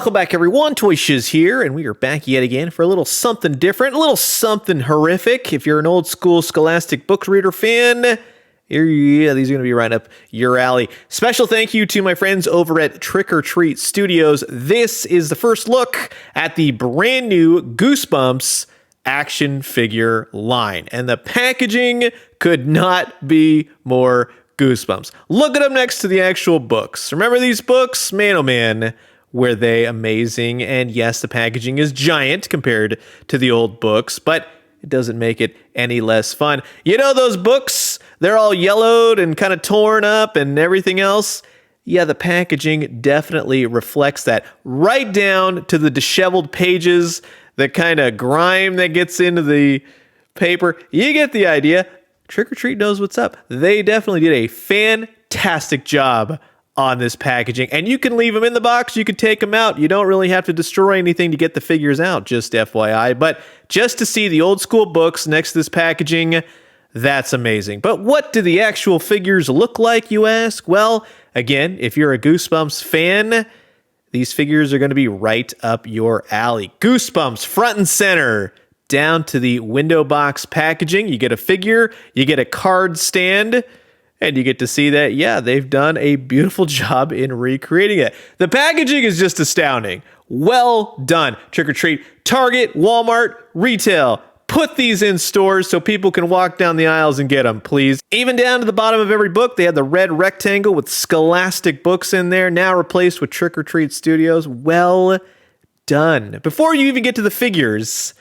Welcome back, everyone. TOYSHIZ here, and we are back yet again for a little something different, a little something horrific. If you're an old school Scholastic book reader fan, yeah, these are going to be right up your alley. Special thank you to my friends over at Trick or Treat Studios. This is the first look at the brand new Goosebumps action figure line, and the packaging could not be more Goosebumps. Look at them next to the actual books. Remember these books? Man, oh man, were they amazing. And yes, the packaging is giant compared to the old books, but it doesn't make it any less fun. You know those books? They're all yellowed and kind of torn up and everything else. Yeah, the packaging definitely reflects that, right down to the disheveled pages, the kind of grime that gets into the paper. You get the idea. Trick or Treat knows what's up. They definitely did a fantastic job on this packaging, and you can leave them in the box, you can take them out. You don't really have to destroy anything to get the figures out, just FYI. But just to see the old school books next to this packaging, that's amazing. But what do the actual figures look like, you ask? Well, again, if you're a Goosebumps fan, these figures are going to be right up your alley. Goosebumps front and center, down to the window box packaging. You get a figure, you get a card stand, and you get to see that, yeah, they've done a beautiful job in recreating it. The packaging is just astounding. Well done. Trick or Treat, Target, Walmart, retail. Put these in stores so people can walk down the aisles and get them, please. Even down to the bottom of every book, they had the red rectangle with Scholastic books in there, now replaced with Trick or Treat Studios. Well done. Before you even get to the figures,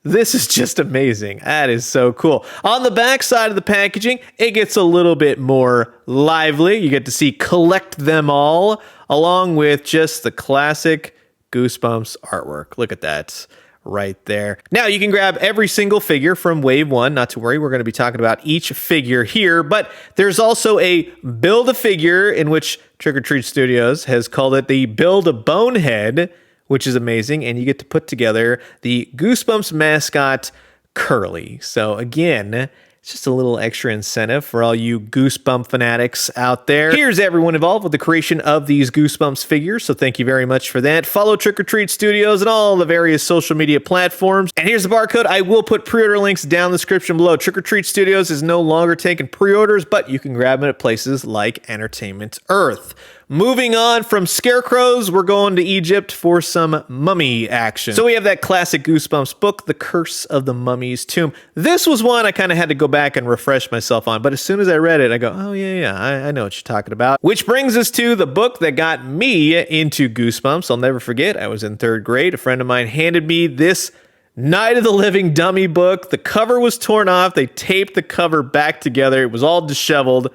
this is just amazing. That is so cool. On the back side of the packaging, it gets a little bit more lively. You get to see Collect Them All, along with just the classic Goosebumps artwork. Look at that right there. Now you can grab every single figure from Wave 1. Not to worry, we're going to be talking about each figure here, but there's also a Build-A-Figure, in which Trick or Treat Studios has called it the Build-A-Bonehead, which is amazing, and you get to put together the Goosebumps mascot, Curly. So again, it's just a little extra incentive for all you Goosebump fanatics out there. Here's everyone involved with the creation of these Goosebumps figures, so thank you very much for that. Follow Trick or Treat Studios and all the various social media platforms. And here's the barcode. I will put pre-order links down in the description below. Trick or Treat Studios is no longer taking pre-orders, but you can grab them at places like Entertainment Earth. Moving on from scarecrows, we're going to Egypt for some mummy action. So we have that classic Goosebumps book, The Curse of the Mummy's Tomb. This was one I kind of had to go back and refresh myself on, but as soon as I read it, I go, oh yeah, I know what you're talking about. Which brings us to the book that got me into Goosebumps. I'll never forget, I was in 3rd grade. A friend of mine handed me this Night of the Living Dummy book. The cover was torn off. They taped the cover back together. It was all disheveled,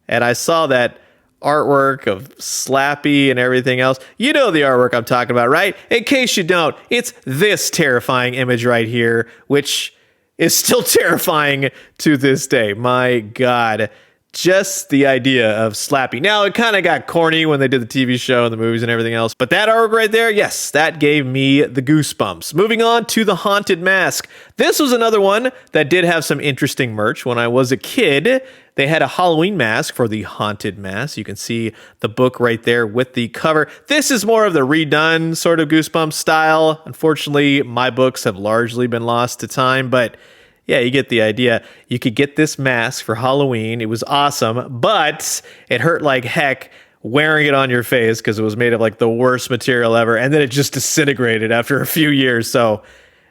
and I saw that artwork of Slappy and everything else. You know the artwork I'm talking about, right? In case you don't, it's this terrifying image right here, which is still terrifying to this day. My God. Just the idea of Slappy. Now, it kind of got corny when they did the TV show and the movies and everything else, but that artwork right there, yes, that gave me the goosebumps. Moving on to the Haunted Mask. This was another one that did have some interesting merch. When I was a kid, they had a Halloween mask for the Haunted Mask. You can see the book right there with the cover. This is more of the redone sort of Goosebumps style. Unfortunately, my books have largely been lost to time, but yeah, you get the idea. You could get this mask for Halloween. It was awesome, but it hurt like heck wearing it on your face because it was made of like the worst material ever, and then it just disintegrated after a few years. So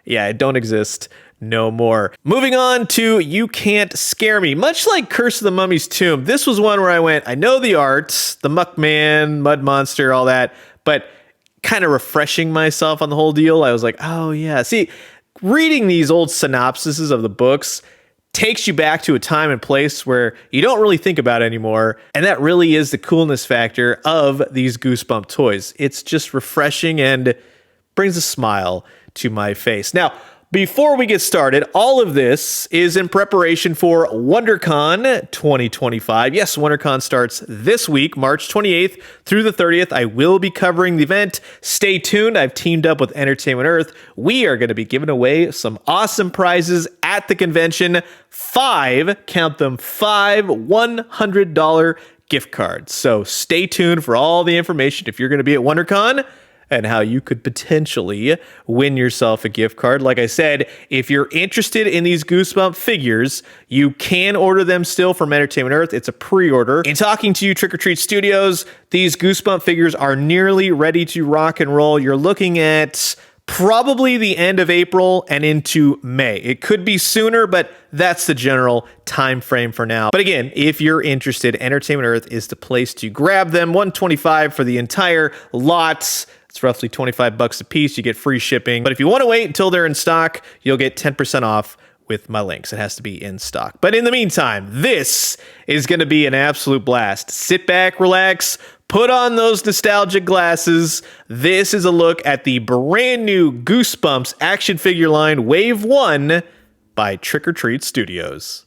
yeah, it don't exist no more. Moving on to You Can't Scare Me. Much like Curse of the Mummy's Tomb, this was one where I went, I know the art, the Muckman, Mud Monster, all that, but kind of refreshing myself on the whole deal. I was like, oh yeah. See, reading these old synopsises of the books takes you back to a time and place where you don't really think about anymore. And that really is the coolness factor of these Goosebump toys. It's just refreshing and brings a smile to my face. Now, before we get started, all of this is in preparation for WonderCon 2025. Yes, WonderCon starts this week, March 28th through the 30th. I will be covering the event. Stay tuned. I've teamed up with Entertainment Earth. We are going to be giving away some awesome prizes at the convention. 5, count them, 5 $100 gift cards. So stay tuned for all the information if you're going to be at WonderCon. and how you could potentially win yourself a gift card. Like I said, if you're interested in these Goosebump figures, you can order them still from Entertainment Earth. It's a pre-order. In talking to you, Trick or Treat Studios, these Goosebump figures are nearly ready to rock and roll. You're looking at probably the end of April and into May. It could be sooner, but that's the general time frame for now. But again, if you're interested, Entertainment Earth is the place to grab them. $125 for the entire lot. It's roughly $25 a piece. You get free shipping. But if you want to wait until they're in stock, you'll get 10% off with my links. It has to be in stock. But in the meantime, this is going to be an absolute blast. Sit back, relax, put on those nostalgic glasses. This is a look at the brand new Goosebumps action figure line Wave 1 by Trick or Treat Studios.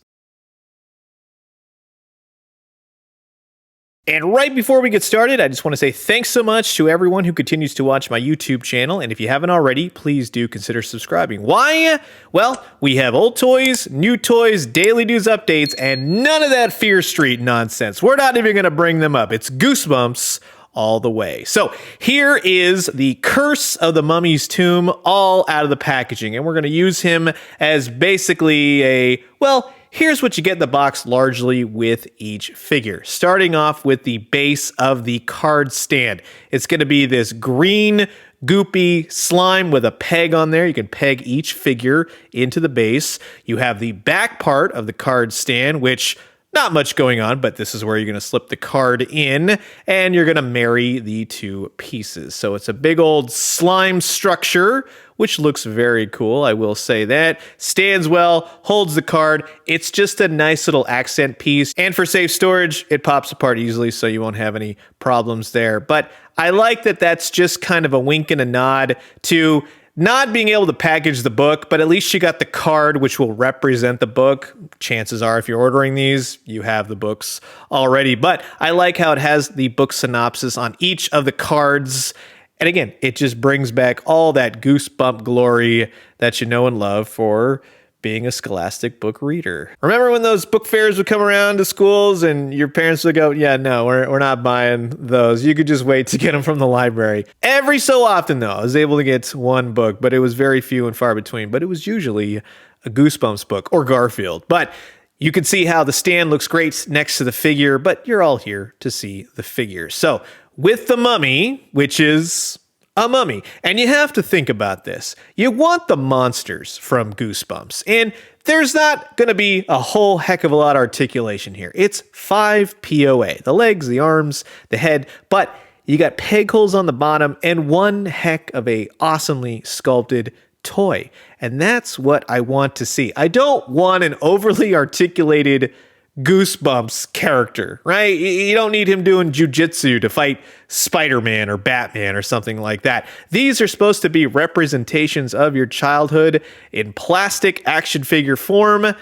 And right before we get started, I just want to say thanks so much to everyone who continues to watch my YouTube channel. And if you haven't already, please do consider subscribing. Why? Well, we have old toys, new toys, daily news updates, and none of that Fear Street nonsense. We're not even going to bring them up. It's Goosebumps all the way. So here is the Curse of the Mummy's Tomb all out of the packaging. And we're going to use him as basically a, well, here's what you get in the box largely with each figure. Starting off with the base of the card stand. It's going to be this green, goopy slime with a peg on there. You can peg each figure into the base. You have the back part of the card stand, which not much going on, but this is where you're going to slip the card in and you're going to marry the two pieces. So it's a big old slime structure, which looks very cool. I will say that. Stands well, holds the card. It's just a nice little accent piece. And for safe storage, it pops apart easily, so you won't have any problems there. But I like that that's just kind of a wink and a nod to not being able to package the book, but at least you got the card, which will represent the book. Chances are, if you're ordering these, you have the books already. But I like how it has the book synopsis on each of the cards. And again, it just brings back all that Goosebump glory that you know and love for being a Scholastic book reader. Remember when those book fairs would come around to schools and your parents would go, yeah, no, we're not buying those. You could just wait to get them from the library. Every so often, though, I was able to get one book, but it was very few and far between. But it was usually a Goosebumps book or Garfield. But you can see how the stand looks great next to the figure, but you're all here to see the figure. So with the mummy, which is a mummy. And you have to think about this. You want the monsters from Goosebumps. And there's not going to be a whole heck of a lot of articulation here. It's 5 POA. The legs, the arms, the head. But you got peg holes on the bottom and one heck of a awesomely sculpted toy. And that's what I want to see. I don't want an overly articulated Goosebumps character, right? You don't need him doing jujitsu to fight Spider-Man or Batman or something like that. These are supposed to be representations of your childhood in plastic action figure form,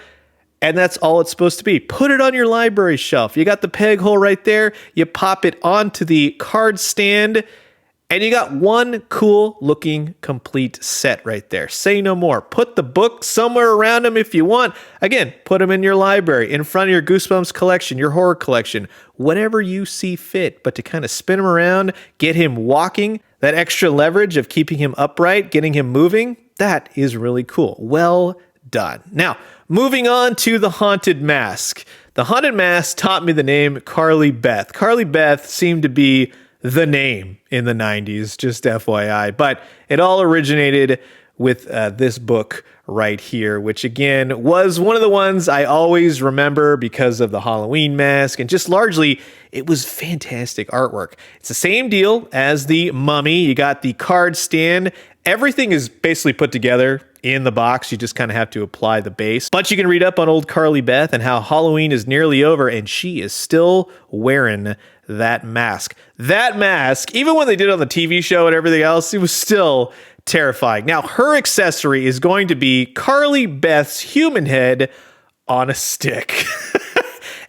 and that's all it's supposed to be. Put it on your library shelf. You got the peg hole right there. You pop it onto the card stand, and you got one cool looking complete set right there. Say no more. Put the book somewhere around them if you want. Again, put them in your library, in front of your Goosebumps collection, your horror collection, whatever you see fit. But to kind of spin him around, get him walking, that extra leverage of keeping him upright, getting him moving, that is really cool. Well done. Now, moving on to the Haunted Mask. The Haunted Mask taught me the name Carly Beth. Carly Beth seemed to be the name in the 90s, just FYI. But it all originated with this book right here, which again was one of the ones I always remember because of the Halloween mask, and just largely it was fantastic artwork. It's the same deal as the Mummy. You got the card stand. Everything is basically put together in the box. You just kind of have to apply the base. But you can read up on old Carly Beth and how Halloween is nearly over and she is still wearing that mask. That mask, even when they did it on the TV show and everything else, it was still terrifying. Now, her accessory is going to be Carly Beth's human head on a stick.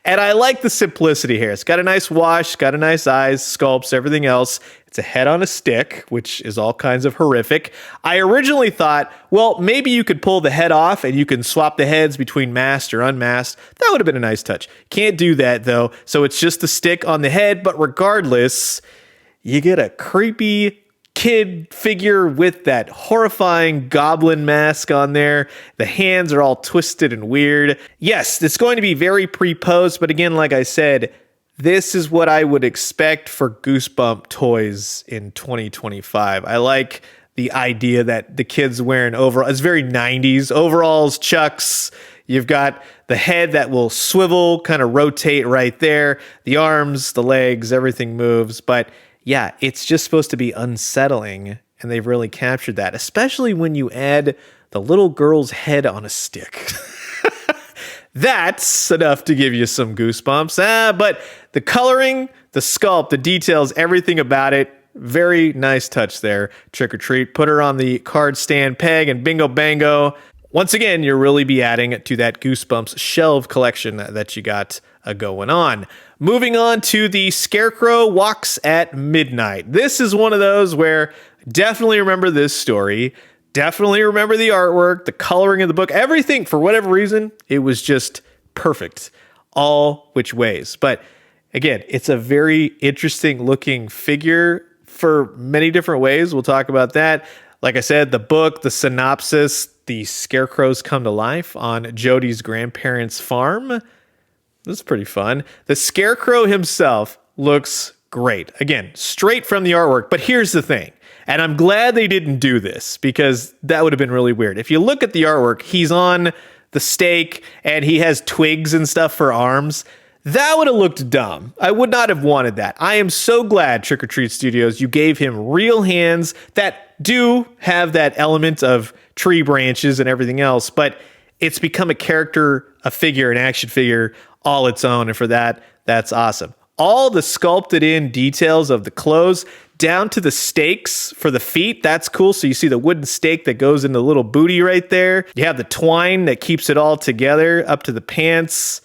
And I like the simplicity here. It's got a nice wash, got a nice eyes, sculpts, everything else. It's a head on a stick, which is all kinds of horrific. I originally thought, well, maybe you could pull the head off and you can swap the heads between masked or unmasked. That would have been a nice touch. Can't do that, though. So it's just the stick on the head. But regardless, you get a creepy, kid figure with that horrifying goblin mask on there. The hands are all twisted and weird. Yes, it's going to be very pre-posed, but again, like I said, this is what I would expect for Goosebump toys in 2025. I like the idea that the kid's wearing overalls. It's very 90s. Overalls, chucks. You've got the head that will swivel, kind of rotate right there. The arms, the legs, everything moves. But yeah, it's just supposed to be unsettling, and they've really captured that, especially when you add the little girl's head on a stick. That's enough to give you some goosebumps. But the coloring, the sculpt, the details, everything about it, very nice touch there. Trick or Treat. Put her on the card stand peg and bingo bango. Once again, you'll really be adding to that Goosebumps shelf collection that you got going on. Moving on to the Scarecrow Walks at Midnight. This is one of those where definitely remember this story. Definitely remember the artwork, the coloring of the book, everything. For whatever reason, it was just perfect all which ways. But again, it's a very interesting looking figure for many different ways. We'll talk about that. Like I said, the book, the synopsis, the scarecrows come to life on Jody's grandparents' farm. This is pretty fun. The Scarecrow himself looks great. Again, straight from the artwork. But here's the thing. And I'm glad they didn't do this because that would have been really weird. If you look at the artwork, he's on the stake and he has twigs and stuff for arms. That would have looked dumb. I would not have wanted that. I am so glad, Trick or Treat Studios, you gave him real hands that do have that element of tree branches and everything else, but it's become a character, a figure, an action figure all its own. And for that, that's awesome. All the sculpted in details of the clothes down to the stakes for the feet. That's cool. So you see the wooden stake that goes in the little booty right there. You have the twine that keeps it all together up to the pants.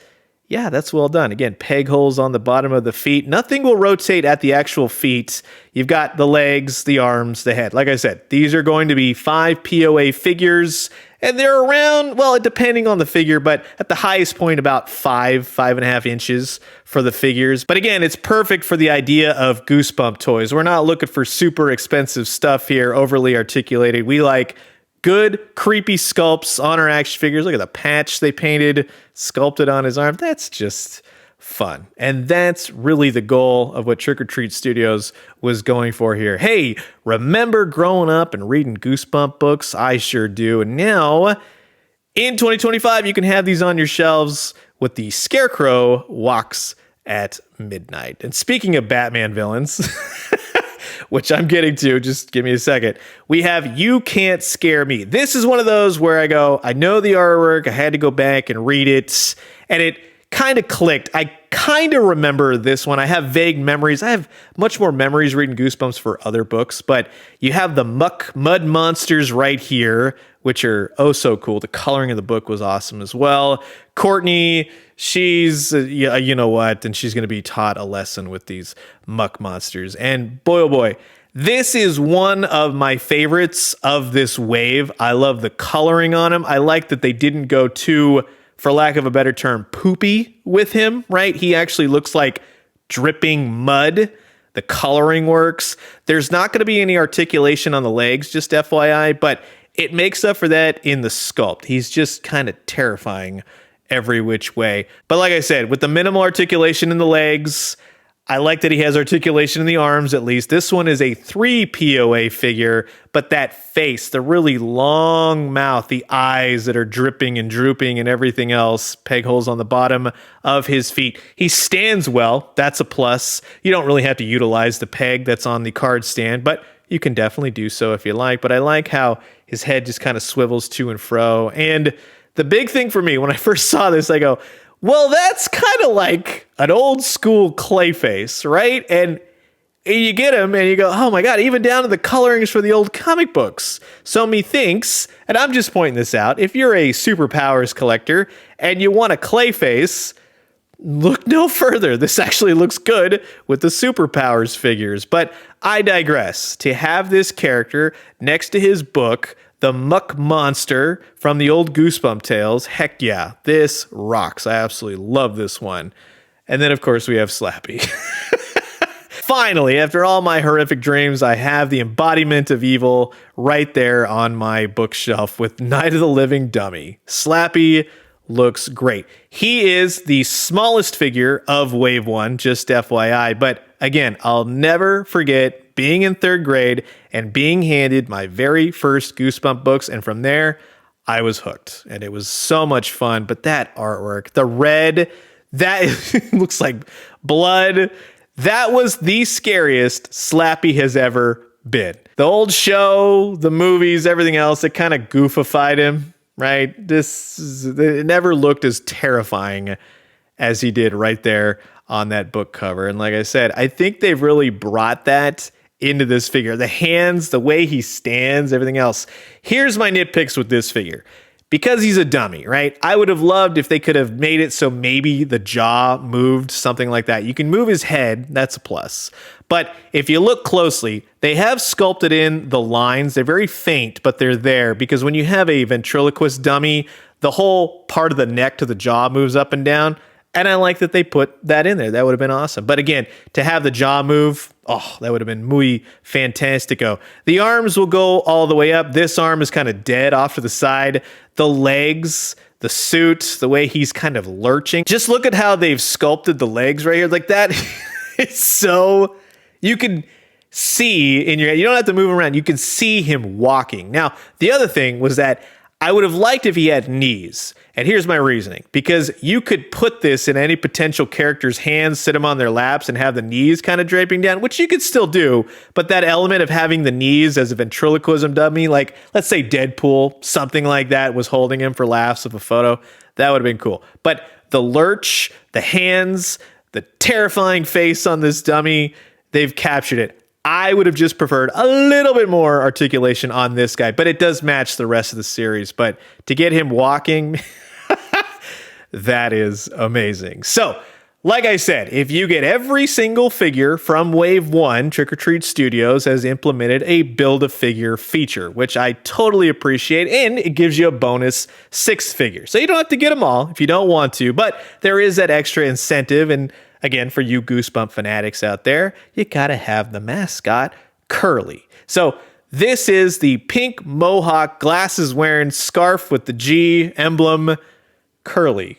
Yeah, that's well done. Again, peg holes on the bottom of the feet. Nothing will rotate at the actual feet. You've got the legs, the arms, the head. Like I said, these are going to be 5 POA figures, and they're around, well, depending on the figure, but at the highest point, about 5.5 inches for the figures. But again, it's perfect for the idea of Goosebump toys. We're not looking for super expensive stuff here, overly articulated. We like good, creepy sculpts on our action figures. Look at the patch they painted, sculpted on his arm. That's just fun. And that's really the goal of what Trick or Treat Studios was going for here. Hey, remember growing up and reading Goosebump books? I sure do. And now, in 2025, you can have these on your shelves with the Scarecrow Walks at Midnight. And speaking of Batman villains... which I'm getting to, just give me a second. We have You Can't Scare Me. This is one of those where I go, I know the artwork, I had to go back and read it, and it kind of clicked. I kind of remember this one. I have vague memories. I have much more memories reading Goosebumps for other books, but you have the mud monsters right here, which are oh so cool. The coloring of the book was awesome as well. Courtney, she's, you know what, and she's going to be taught a lesson with these muck monsters. And boy, oh boy, this is one of my favorites of this wave. I love the coloring on him. I like that they didn't go too, for lack of a better term, poopy with him, right? He actually looks like dripping mud. The coloring works. There's not going to be any articulation on the legs, just FYI, but it makes up for that in the sculpt. He's just kind of terrifying every which way. But like I said, with the minimal articulation in the legs, I like that he has articulation in the arms at least. This one is a 3 POA figure, but that face, the really long mouth, the eyes that are dripping and drooping and everything else, peg holes on the bottom of his feet. He stands well. That's a plus. You don't really have to utilize the peg that's on the card stand, but you can definitely do so if you like. But I like how his head just kind of swivels to and fro. And the big thing for me, when I first saw this, I go, well, that's kind of like an old school Clayface, right? And you get him and you go, oh my God, even down to the colorings for the old comic books. So methinks, and I'm just pointing this out, if you're a superpowers collector and you want a Clayface, look no further. This actually looks good with the superpowers figures. But I digress. To have this character next to his book, the Muck Monster from the old Goosebump tales, heck yeah, this rocks. I absolutely love this one. And then, of course, we have Slappy. finally, after all my horrific dreams, I have the embodiment of evil right there on my bookshelf with Night of the Living Dummy. Slappy looks great. He is the smallest figure of Wave 1, just FYI. But again, I'll never forget being in 3rd grade and being handed my very first Goosebump books. And from there, I was hooked. And it was so much fun. But that artwork, the red, that looks like blood. That was the scariest Slappy has ever been. The old show, the movies, everything else, it kind of goofified him, right? It never looked as terrifying as he did right there on that book cover. And like I said, I think they've really brought that into this figure. The hands, the way he stands, everything else. Here's my nitpicks with this figure. Because he's a dummy, right? I would have loved if they could have made it so maybe the jaw moved, something like that. You can move his head, that's a plus. But if you look closely, they have sculpted in the lines. They're very faint, but they're there because when you have a ventriloquist dummy, the whole part of the neck to the jaw moves up and down. And I like that they put that in there. That would have been awesome. But again, to have the jaw move, oh, that would have been muy fantastico. The arms will go all the way up. This arm is kind of dead off to the side. The legs, the suit, the way he's kind of lurching. Just look at how they've sculpted the legs right here. Like that, it's so, you can see in your head. You don't have to move around. You can see him walking. Now, the other thing was that I would have liked if he had knees. And here's my reasoning. Because you could put this in any potential character's hands, sit them on their laps, and have the knees kind of draping down, which you could still do. But that element of having the knees as a ventriloquism dummy, like let's say Deadpool, something like that, was holding him for laughs of a photo, that would have been cool. But the lurch, the hands, the terrifying face on this dummy, they've captured it. I would have just preferred a little bit more articulation on this guy, but it does match the rest of the series. But to get him walking, that is amazing. So, like I said, if you get every single figure from Wave 1, Trick or Treat Studios has implemented a Build-A-Figure feature, which I totally appreciate, and it gives you a bonus 6th figure. So you don't have to get them all if you don't want to, but there is that extra incentive, and again, for you Goosebump fanatics out there, you gotta have the mascot, Curly. So this is the pink mohawk, glasses wearing, scarf with the G emblem, Curly.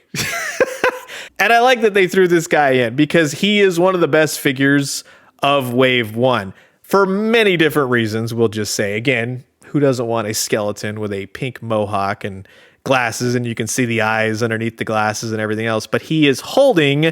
And I like that they threw this guy in because he is one of the best figures of Wave 1 for many different reasons. We'll just say, again, who doesn't want a skeleton with a pink mohawk and glasses, and you can see the eyes underneath the glasses and everything else. But he is holding,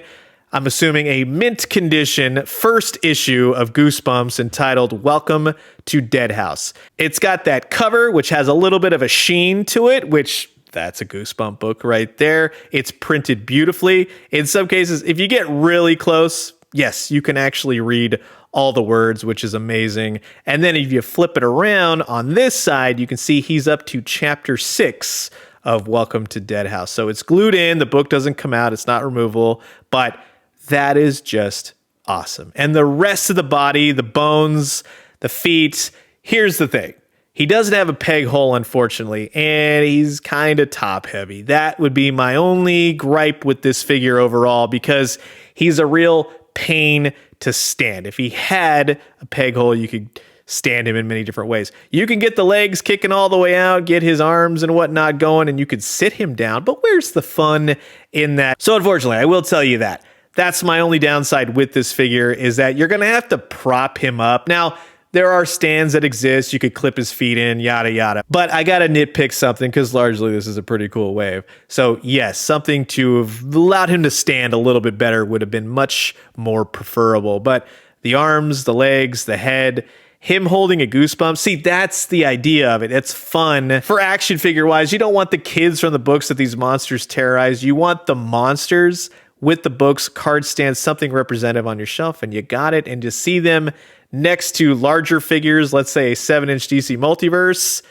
I'm assuming, a mint condition first issue of Goosebumps entitled Welcome to Dead House. It's got that cover, which has a little bit of a sheen to it, which that's a Goosebump book right there. It's printed beautifully. In some cases, if you get really close, yes, you can actually read all the words, which is amazing. And then if you flip it around on this side, you can see he's up to chapter 6 of Welcome to Dead House. So it's glued in. The book doesn't come out. It's not removable, but that is just awesome. And the rest of the body, the bones, the feet, here's the thing. He doesn't have a peg hole, unfortunately, and he's kind of top heavy. That would be my only gripe with this figure overall because he's a real pain to stand. If he had a peg hole, you could stand him in many different ways. You can get the legs kicking all the way out, get his arms and whatnot going, and you could sit him down, but where's the fun in that? So unfortunately, I will tell you that. That's my only downside with this figure is that you're going to have to prop him up. Now, there are stands that exist. You could clip his feet in, yada, yada. But I got to nitpick something because largely this is a pretty cool wave. So yes, something to have allowed him to stand a little bit better would have been much more preferable. But the arms, the legs, the head, him holding a Goosebump. See, that's the idea of it. It's fun. For action figure wise, you don't want the kids from the books that these monsters terrorize. You want the monsters with the books, card stands, something representative on your shelf, and you got it. And to see them next to larger figures, let's say a 7-inch DC Multiverse,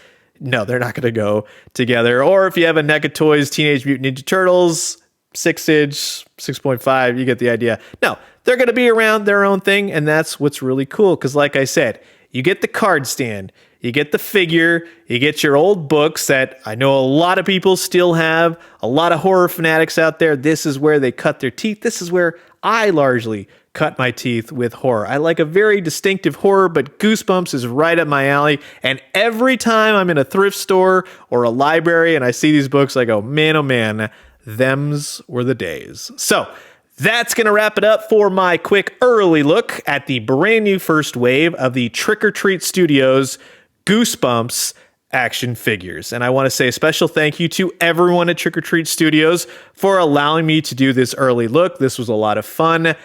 no, they're not going to go together. Or if you have a NECA Toys Teenage Mutant Ninja Turtles, 6-inch, 6.5, you get the idea. No, they're going to be around their own thing, and that's what's really cool. Because like I said, you get the card stand, you get the figure, you get your old books that I know a lot of people still have, a lot of horror fanatics out there. This is where they cut their teeth. This is where I largely cut my teeth with horror. I like a very distinctive horror, but Goosebumps is right up my alley. And every time I'm in a thrift store or a library and I see these books, I go, man, oh man, thems were the days. So that's going to wrap it up for my quick early look at the brand new first wave of the Trick or Treat Studios Goosebumps action figures. And I want to say a special thank you to everyone at Trick or Treat Studios for allowing me to do this early look. This was a lot of fun.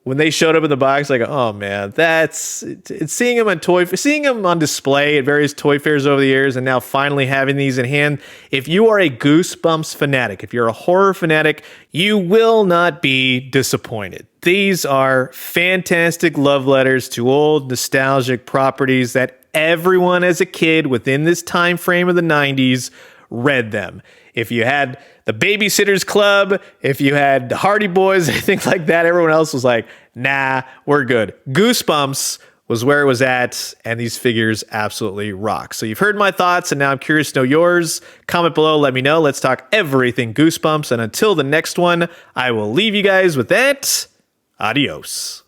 When they showed up in the box, like, oh man, it's seeing them on display at various toy fairs over the years, and now finally having these in hand. If you are a Goosebumps fanatic, if you're a horror fanatic, you will not be disappointed. These are fantastic love letters to old nostalgic properties that everyone as a kid within this time frame of the 90s read them. If you had the Babysitters Club, if you had the Hardy Boys, things like that, everyone else was like, nah, we're good. Goosebumps was where it was at, and these figures absolutely rock. So you've heard my thoughts, and now I'm curious to know yours. Comment below, let me know. Let's talk everything Goosebumps, and until the next one, I will leave you guys with that. Adios.